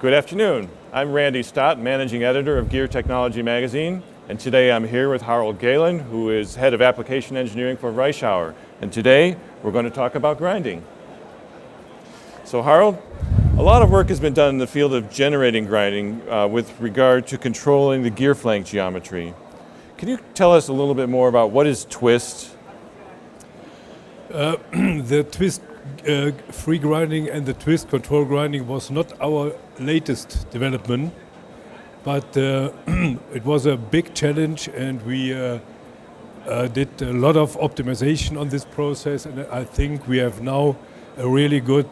Good afternoon. I'm Randy Stott, Managing Editor of Gear Technology Magazine, and today I'm here with Harald Gehlen, who is Head of Application Engineering for Reishauer. And today we're going to talk about grinding. So Harald, a lot of work has been done in the field of generating grinding with regard to controlling the gear flank geometry. Can you tell us a little bit more about what is twist? The twist free grinding and the twist control grinding was not our latest development, but it was a big challenge, and we did a lot of optimization on this process, and I think we have now a really good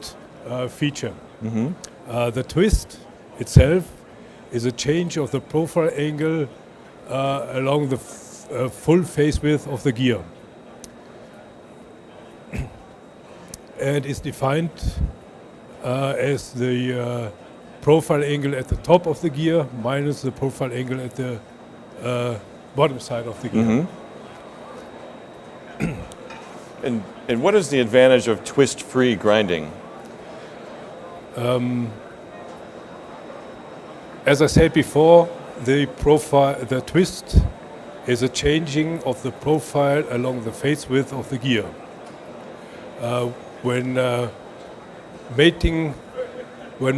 feature. The twist itself is a change of the profile angle along the full face width of the gear, and is defined as the profile angle at the top of the gear minus the profile angle at the bottom side of the gear. And what is the advantage of twist-free grinding? As I said before, the twist is a changing of the profile along the face width of the gear. When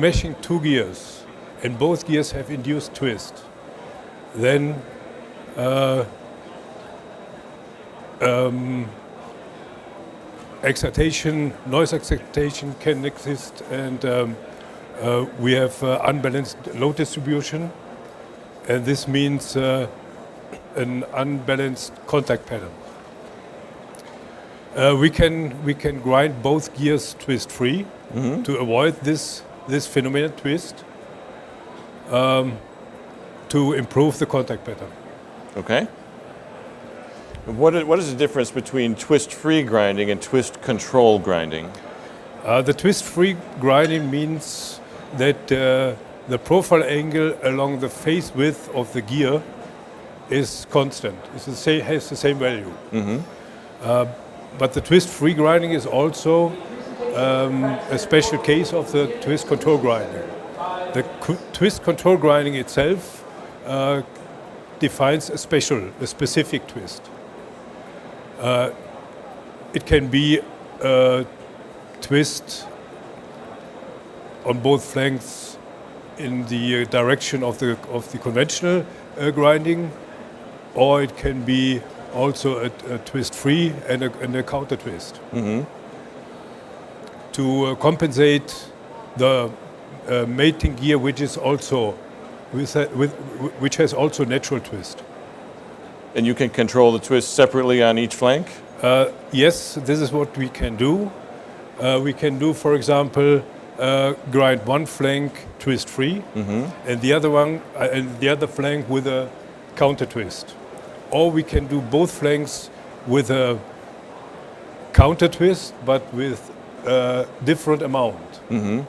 meshing two gears and both gears have induced twist, then noise excitation can exist, and we have unbalanced load distribution, and this means an unbalanced contact pattern. We can grind both gears twist free to avoid this phenomenon twist, to improve the contact pattern. Okay. What is the difference between twist-free grinding and twist-control grinding? The twist-free grinding means that the profile angle along the face width of the gear is constant. Has the same value. But the twist-free grinding is also a special case of the twist-control grinding. The twist-control grinding itself defines a specific twist. It can be a twist on both flanks in the direction of the conventional grinding, or it can be also a twist free and a counter twist to compensate the mating gear, which is also which has also natural twist. And you can control the twist separately on each flank? Yes, this is what we can do. We can do, for example, grind one flank twist free, and the other flank with a counter twist. Or we can do both flanks with a counter twist, but with a different amount. And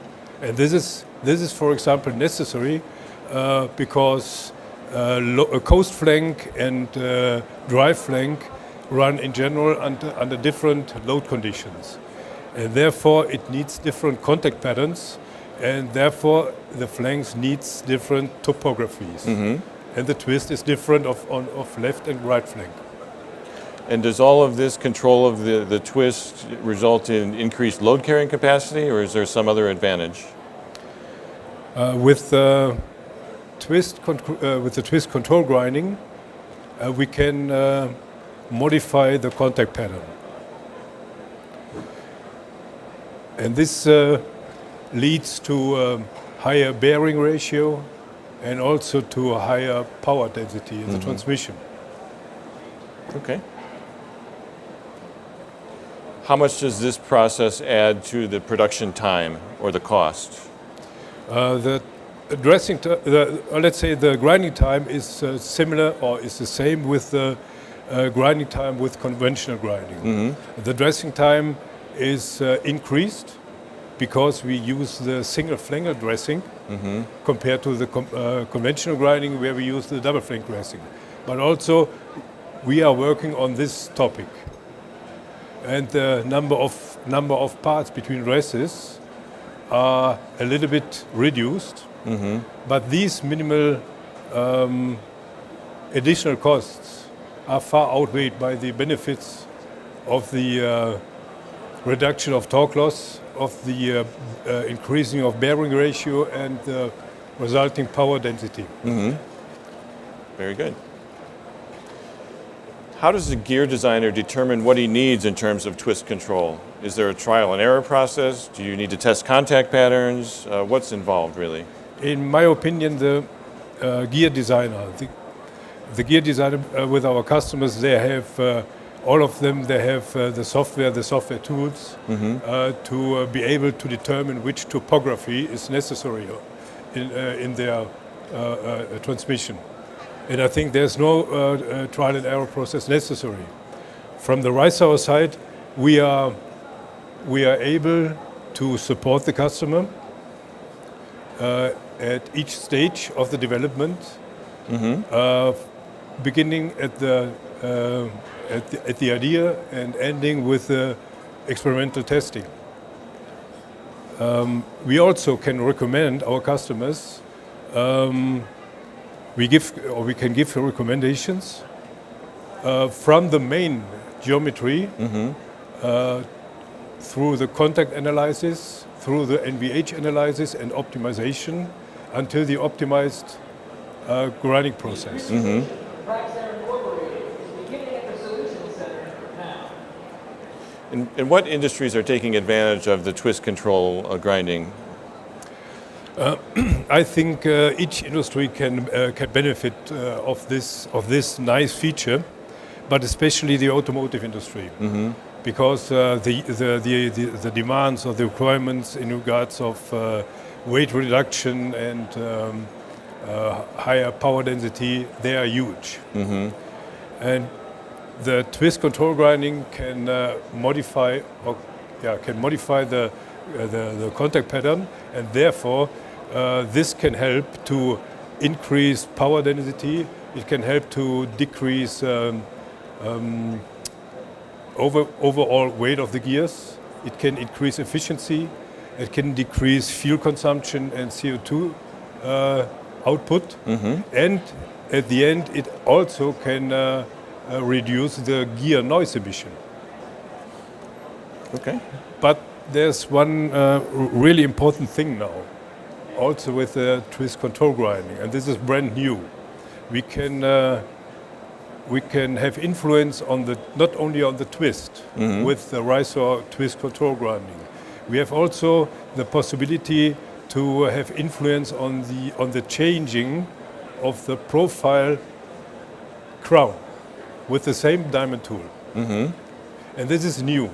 this is, for example, necessary because a coast flank and drive flank run in general under different load conditions, and therefore it needs different contact patterns, and therefore the flanks needs different topographies, and the twist is different of left and right flank. And does all of this control of the twist result in increased load carrying capacity, or is there some other advantage? With the twist control grinding, we can modify the contact pattern, and this leads to a higher bearing ratio and also to a higher power density in the transmission. Okay. How much does this process add to the production time or the cost? Let's say the grinding time is similar or is the same with the grinding time with conventional grinding. The dressing time is increased because we use the single flank dressing compared to the conventional grinding where we use the double flank dressing. But also we are working on this topic, and the number of parts between dresses are a little bit reduced But these minimal additional costs are far outweighed by the benefits of the reduction of torque loss, of the increasing of bearing ratio, and the resulting power density. Very good. How does the gear designer determine what he needs in terms of twist control? Is there a trial and error process? Do you need to test contact patterns? What's involved, really? In my opinion, the gear designer, the gear designer with our customers, they have all of them. They have the software tools to be able to determine which topography is necessary in their transmission. And I think there's no trial and error process necessary. From the Reishauer side, we are able to support the customer at each stage of the development, beginning at the idea and ending with the experimental testing. We also can recommend our customers. We can give recommendations from the main geometry through the contact analysis, through the NVH analysis and optimization, until the optimized grinding process. And what industries are taking advantage of the twist control grinding? I think each industry can benefit of this nice feature, but especially the automotive industry, because the demands or the requirements in regards of weight reduction and higher power density, they are huge. And the twist control grinding can modify the contact pattern, and therefore this can help to increase power density. It can help to decrease overall weight of the gears. It can increase efficiency. It can decrease fuel consumption and CO2 output. And at the end, it also can reduce the gear noise emission. Okay. But there's one really important thing now, also with the twist control grinding, and this is brand new. We can have influence on not only on the twist with the Reishauer twist control grinding. We have also the possibility to have influence on the changing of the profile crown with the same diamond tool. And this is new.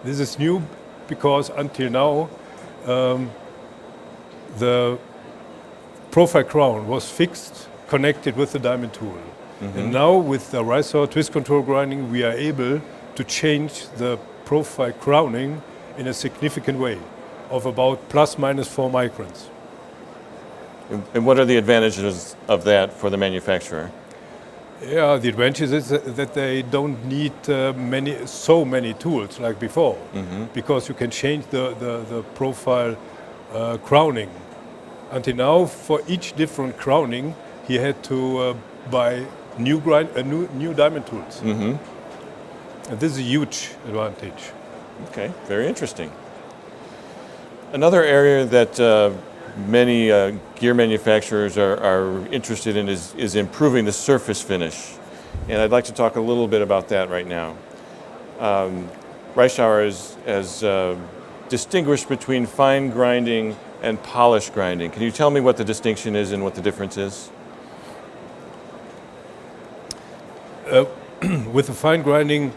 This is new because until now the profile crown was fixed, connected with the diamond tool. And now with the Reishauer twist control grinding, we are able to change the profile crowning in a significant way of about plus minus 4 microns. And what are the advantages of that for the manufacturer? Yeah, the advantage is that they don't need so many tools like before, because you can change the profile crowning. Until now, for each different crowning, he had to buy new diamond tools. And this is a huge advantage. Okay, very interesting. Another area that many gear manufacturers are interested in is improving the surface finish. And I'd like to talk a little bit about that right now. Reishauer has distinguished between fine grinding and polish grinding. Can you tell me what the distinction is and what the difference is? With the fine grinding,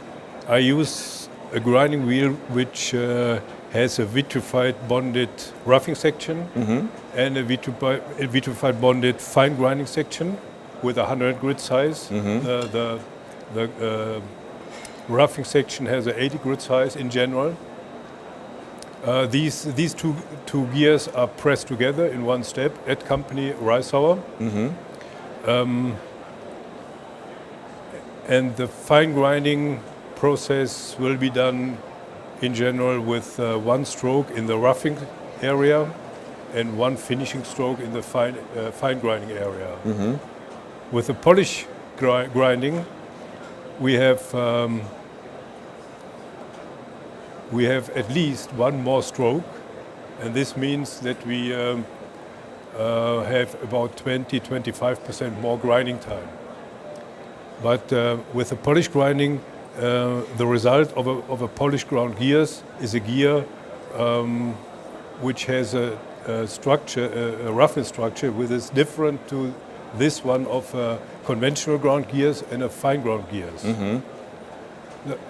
I use a grinding wheel which has a vitrified bonded roughing section and a vitrified bonded fine grinding section with a 100 grit size. The roughing section has an 80 grit size in general. These two gears are pressed together in one step at company Reishauer. And the fine grinding process will be done in general with one stroke in the roughing area and one finishing stroke in the fine grinding area. With the polish grinding, we have at least one more stroke, and this means that we have about 20-25% more grinding time. But with the polish grinding, the result of a polished ground gears is a gear which has a roughness structure which is different to this one of conventional ground gears and a fine ground gears.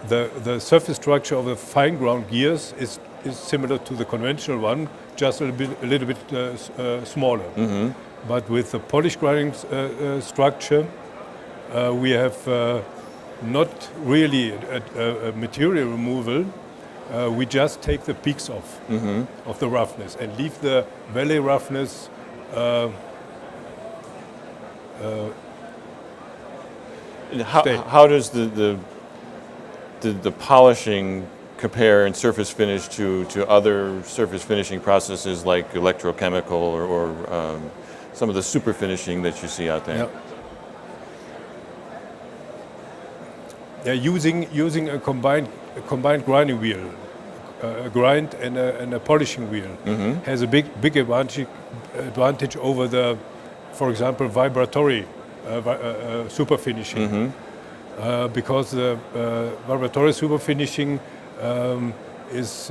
The surface structure of the fine ground gears is similar to the conventional one, just a little bit smaller. But with the polish grinding structure, we have not really a material removal. We just take the peaks off of the roughness and leave the valley roughness How does the polishing compare in surface finish to other surface finishing processes like electrochemical or some of the super finishing that you see out there? Yeah, using a combined grinding wheel, a grind and a polishing wheel, has a big advantage over the, for example, vibratory super finishing, because the vibratory super finishing is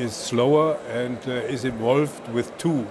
slower and is involved with two